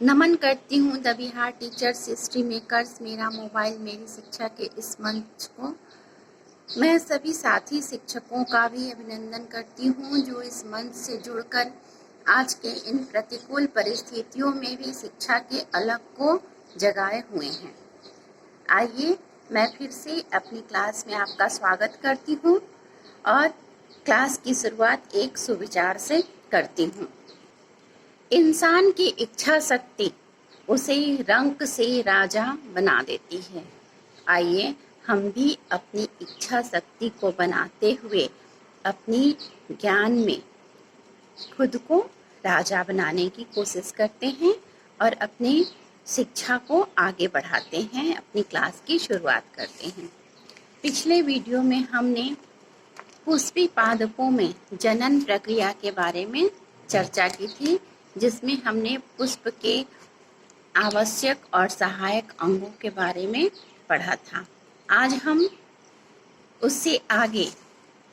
नमन करती हूँ the Bihar teachers history makers मेरा मोबाइल मेरी शिक्षा के इस मंच को। मैं सभी साथी शिक्षकों का भी अभिनंदन करती हूँ जो इस मंच से जुड़कर आज के इन प्रतिकूल परिस्थितियों में भी शिक्षा के अलग को जगाए हुए हैं। आइए मैं फिर से अपनी क्लास में आपका स्वागत करती हूँ और क्लास की शुरुआत एक सुविचार से करती हूँ। इंसान की इच्छा शक्ति उसे रंक से राजा बना देती है। आइए हम भी अपनी इच्छा शक्ति को बनाते हुए अपनी ज्ञान में खुद को राजा बनाने की कोशिश करते हैं और अपनी शिक्षा को आगे बढ़ाते हैं, अपनी क्लास की शुरुआत करते हैं। पिछले वीडियो में हमने पुष्पी पादपों में जनन प्रक्रिया के बारे में चर्चा की थी, जिसमें हमने पुष्प के आवश्यक और सहायक अंगों के बारे में पढ़ा था। आज हम उससे आगे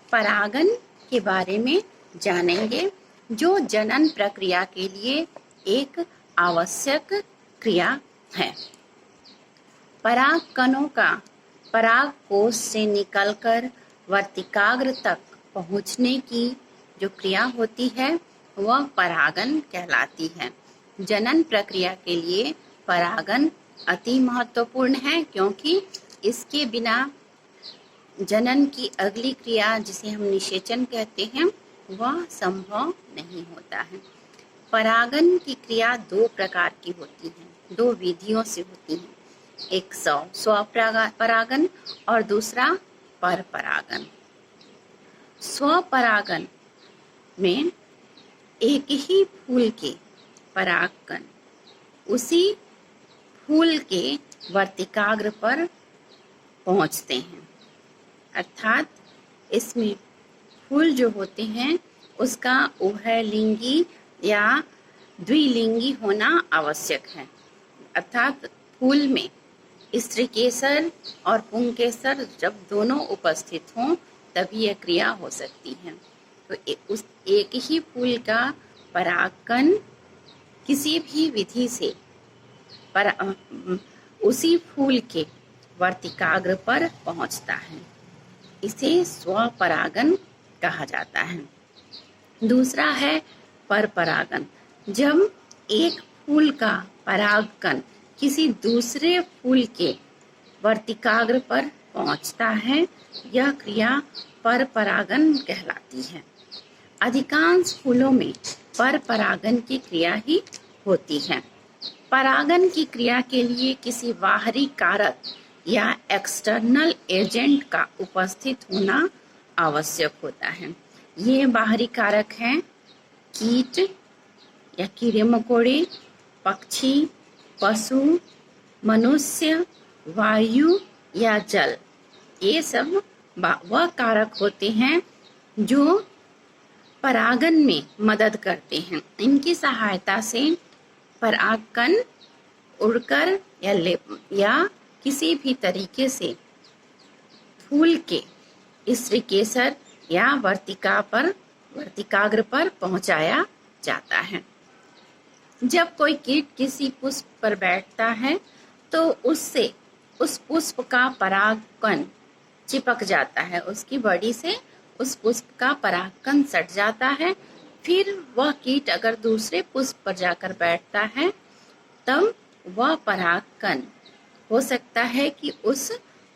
परागन के बारे में जानेंगे, जो जनन प्रक्रिया के लिए एक आवश्यक क्रिया है। पराग कणों का पराग कोश से निकलकर वर्तिकाग्र तक पहुंचने की जो क्रिया होती है वह परागन कहलाती है। जनन प्रक्रिया के लिए परागन अति महत्वपूर्ण है, क्योंकि इसके बिना जनन की अगली क्रिया, जिसे हम निषेचन कहते हैं, वह संभव नहीं होता है। परागन की क्रिया दो प्रकार की होती है, दो विधियों से होती है। एक स्वपरागन और दूसरा परपरागन। स्वपरागन में एक ही फूल के परागकण उसी फूल के वर्तिकाग्र पर पहुंचते हैं, अर्थात इसमें फूल जो होते हैं उसका उभयलिंगी या द्विलिंगी होना आवश्यक है। अर्थात फूल में स्त्रीकेसर और पुंकेसर जब दोनों उपस्थित हों तभी यह क्रिया हो सकती है। तो उस एक ही फूल का परागकण किसी भी विधि से उसी फूल के वर्तिकाग्र पर पहुंचता है, इसे स्वपरागन कहा जाता है। दूसरा है परपरागन। जब एक फूल का परागकण किसी दूसरे फूल के वर्तिकाग्र पर पहुंचता है, यह क्रिया परपरागन कहलाती है। अधिकांश फूलों में परपरागन की क्रिया ही होती है। परागन की क्रिया के लिए किसी बाहरी कारक या एक्सटर्नल एजेंट का उपस्थित होना आवश्यक होता है। ये बाहरी कारक हैं कीट या कीड़े मकोड़े, पक्षी, पशु, मनुष्य, वायु या जल। ये सब वह कारक होते हैं जो परागन में मदद करते हैं। इनकी सहायता से परागकण उड़कर या किसी भी तरीके से फूल के स्त्रीकेसर या वर्तिकाग्र पर पहुंचाया जाता है। जब कोई कीट किसी पुष्प पर बैठता है तो उससे उस पुष्प का परागकण चिपक जाता है, उसकी बॉडी से उस पुष्प का परागकण सट जाता है। फिर वह कीट अगर दूसरे पुष्प पर जाकर बैठता है तब वह परागकण हो सकता है कि उस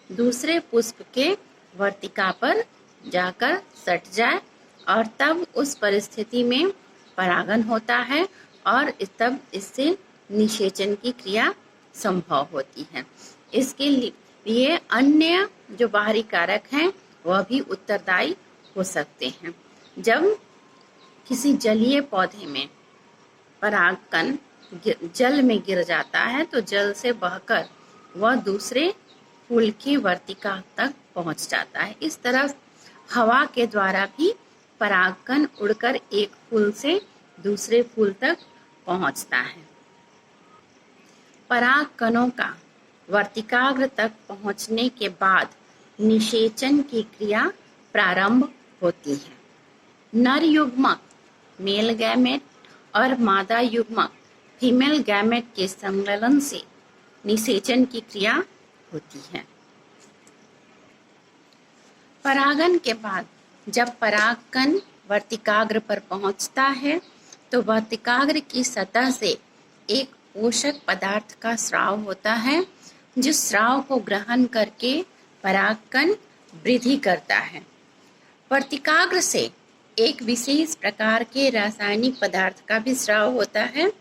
दूसरे पुष्प के वर्तिका पर जाकर सट जाए, और तब उस परिस्थिति में परागन होता है और तब इससे निषेचन की क्रिया संभव होती है। इसके लिए अन्य जो बाहरी कारक हैं वह भी उत्तरदायी हो सकते हैं। जब किसी जलीय पौधे में परागकण जल में गिर जाता है तो जल से बहकर वह दूसरे फूल की वर्तिका तक पहुंच जाता है। इस तरह हवा के द्वारा भी परागकण उड़कर एक फूल से दूसरे फूल तक पहुंचता है। परागकणों का वर्तिकाग्र तक पहुंचने के बाद निषेचन की क्रिया प्रारंभ होती है। नर युग्मक मेल गैमेट और मादा युग्मक फीमेल गैमेट के सम्मेलन से निषेचन की क्रिया होती है। परागन के बाद जब परागकण वर्तिकाग्र पर पहुंचता है तो वर्तिकाग्र की सतह से एक पोषक पदार्थ का स्राव होता है, जिस स्राव को ग्रहण करके परागकण वृद्धि करता है। वर्तिकाग्र से एक विशेष प्रकार के रासायनिक पदार्थ का भी स्राव होता है,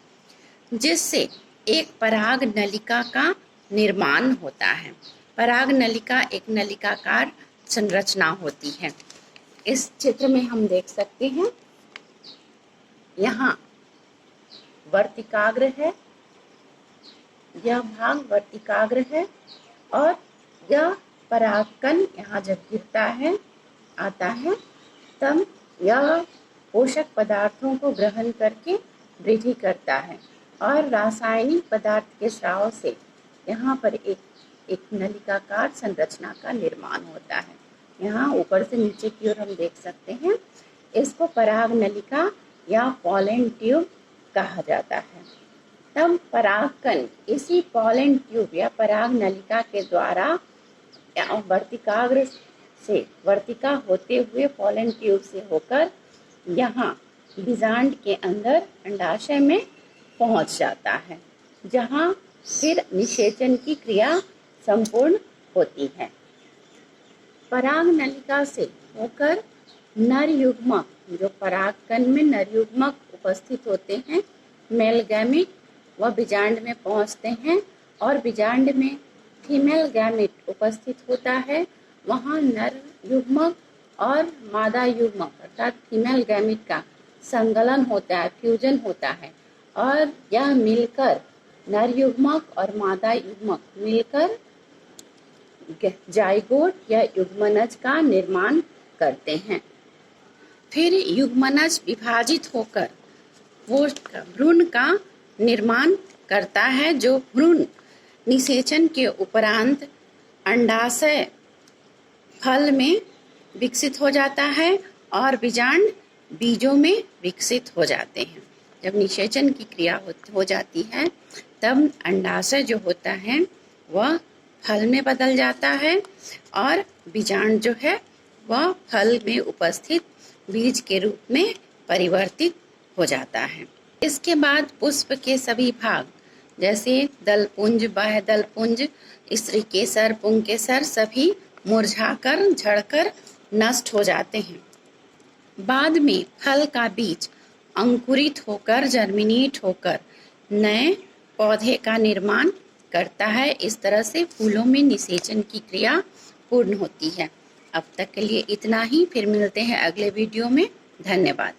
जिससे एक पराग नलिका का निर्माण होता है। पराग नलिका एक नलिकाकार संरचना होती है। इस चित्र में हम देख सकते हैं, यहाँ वर्तिकाग्र है, यह भाग वर्तिकाग्र है और यह परागकण यहाँ जब गिरता है आता है तब यह पोषक पदार्थों को ग्रहण करके वृद्धि करता है और रासायनिक पदार्थ के स्राव से यहाँ पर एक नलिकाकार संरचना का निर्माण होता है। यहाँ ऊपर से नीचे की ओर हम देख सकते हैं, इसको पराग नलिका या पॉलन ट्यूब कहा जाता है। तब परागकण इसी पॉलन ट्यूब या पराग नलिका के द्वारा वर्तिकाग्र से वर्तिका होते हुए पॉलन ट्यूब से होकर यहाँ बीजांड के अंदर अंडाशय में पहुँच जाता है, जहाँ फिर निषेचन की क्रिया संपूर्ण होती है। पराग नलिका से होकर नर युग्मक, जो परागकण में नर युग्मक उपस्थित होते हैं, मेल गैमेट, वह बीजांड में पहुंचते हैं और बीजांड में फीमेल गैमेट उपस्थित होता है। वहां नर युग्मक और मादा युग्मक अर्थात फीमेल गैमेट का संगलन होता है, फ्यूजन होता है और यह मिलकर नर युग्मक और मादा युग्मक मिलकर जाइगोट या युग्मनज का निर्माण करते हैं। फिर युग्मनज विभाजित होकर भ्रूण का निर्माण करता है, जो भ्रूण निषेचन के उपरांत अंडाशय फल में विकसित हो जाता है और बीजांड बीजों में विकसित हो जाते हैं। जब निषेचन की क्रिया हो जाती है तब अंडाशय जो होता है वह फल में बदल जाता है और बीजांड जो है वह फल में उपस्थित बीज के रूप में परिवर्तित हो जाता है। इसके बाद पुष्प के सभी भाग जैसे दलपुंज, बाह्य दलपुंज, स्त्री केसर, पुंकेसर सभी मुरझाकर झड़कर नष्ट हो जाते हैं। बाद में फल का बीज अंकुरित होकर जर्मिनेट होकर नए पौधे का निर्माण करता है। इस तरह से फूलों में निषेचन की क्रिया पूर्ण होती है। अब तक के लिए इतना ही, फिर मिलते हैं अगले वीडियो में। धन्यवाद।